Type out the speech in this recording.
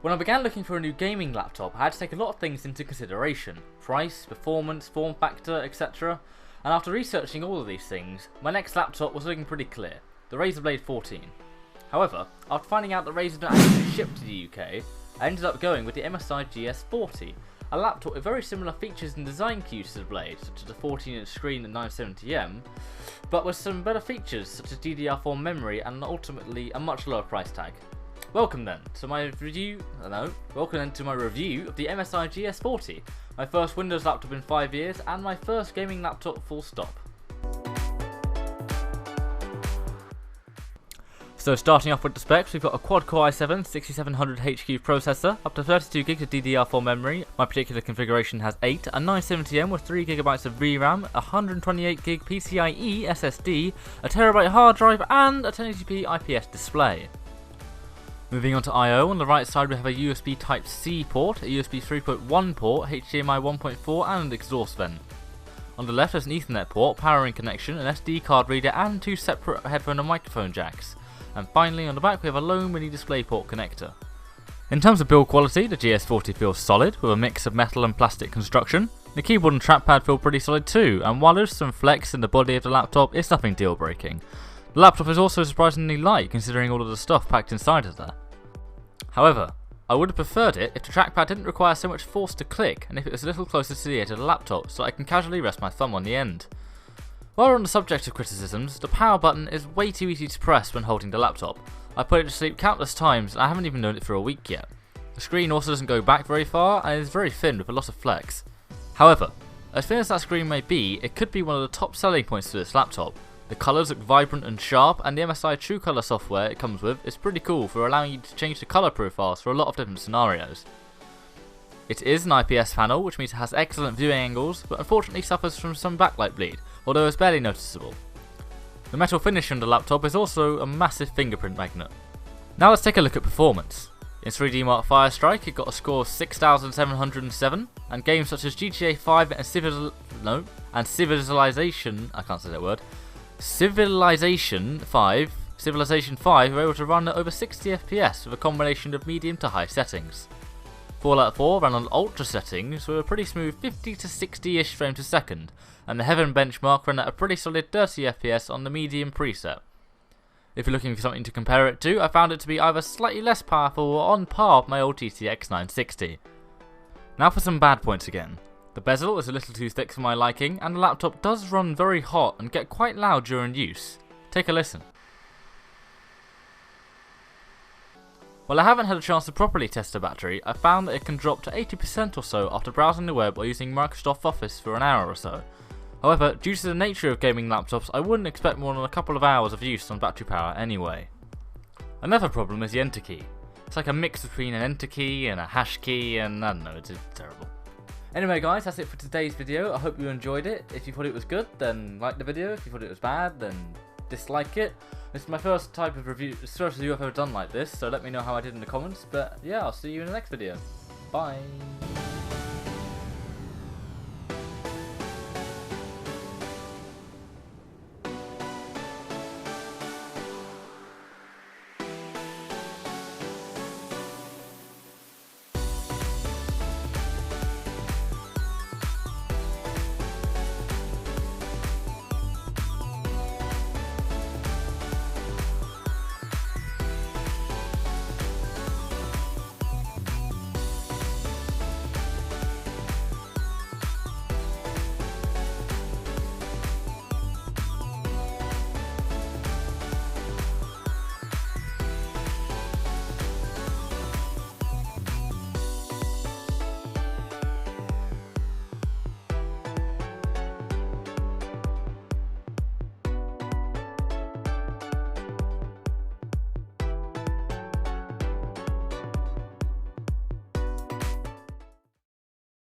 When I began looking for a new gaming laptop, I had to take a lot of things into consideration: price, performance, form factor, etc. And after researching all of these things, my next laptop was looking pretty clear: the Razer Blade 14. However, after finding out that Razer don't actually ship to the UK, I ended up going with the MSI GS40, a laptop with very similar features and design cues to the Blade, such as a 14-inch screen at 970M, but with some better features such as DDR4 memory and ultimately a much lower price tag. Welcome then to my review of the MSI GS40, my first Windows laptop in 5 years and my first gaming laptop full stop. So starting off with the specs, we've got a quad-core i7 6700HQ processor, up to 32GB of DDR4 memory. My particular configuration has 8, a 970M with 3GB of VRAM, a 128GB PCIe SSD, a TB hard drive and a 1080p IPS display. Moving on to I/O, on the right side we have a USB Type-C port, a USB 3.1 port, HDMI 1.4 and an exhaust vent. On the left there's an Ethernet port, powering connection, an SD card reader and 2 separate headphone and microphone jacks. And finally on the back we have a low mini DisplayPort connector. In terms of build quality, the GS40 feels solid with a mix of metal and plastic construction. The keyboard and trackpad feel pretty solid too, and while there's some flex in the body of the laptop, it's nothing deal breaking. The laptop is also surprisingly light considering all of the stuff packed inside of there. However, I would have preferred it if the trackpad didn't require so much force to click and if it was a little closer to the edge of the laptop so I can casually rest my thumb on the end. While we're on the subject of criticisms, the power button is way too easy to press when holding the laptop. I put it to sleep countless times and I haven't even known it for a week yet. The screen also doesn't go back very far and is very thin with a lot of flex. However, as thin as that screen may be, it could be one of the top selling points to this laptop. The colours look vibrant and sharp, and the MSI True Colour software it comes with is pretty cool for allowing you to change the colour profiles for a lot of different scenarios. It is an IPS panel, which means it has excellent viewing angles, but unfortunately suffers from some backlight bleed, although it's barely noticeable. The metal finish on the laptop is also a massive fingerprint magnet. Now let's take a look at performance. In 3D Mark Firestrike it got a score of 6,707, and games such as GTA 5 and Civilization 5 were able to run at over 60 FPS with a combination of medium to high settings. Fallout 4 ran on ultra settings with a pretty smooth 50 to 60-ish frames per second, and the Heaven benchmark ran at a pretty solid 30 FPS on the medium preset. If you're looking for something to compare it to, I found it to be either slightly less powerful or on par with my old GTX 960. Now for some bad points again. The bezel is a little too thick for my liking, and the laptop does run very hot and get quite loud during use. Take a listen. While I haven't had a chance to properly test the battery, I found that it can drop to 80% or so after browsing the web or using Microsoft Office for an hour or so. However, due to the nature of gaming laptops, I wouldn't expect more than a couple of hours of use on battery power anyway. Another problem is the enter key. It's like a mix between an enter key and a hash key, and I don't know, it's terrible. Anyway guys, that's it for today's video. I hope you enjoyed it. If you thought it was good, then like the video. If you thought it was bad, then dislike it. This is my first type of review, first review I've ever done like this, so let me know how I did in the comments. But yeah, I'll see you in the next video. Bye!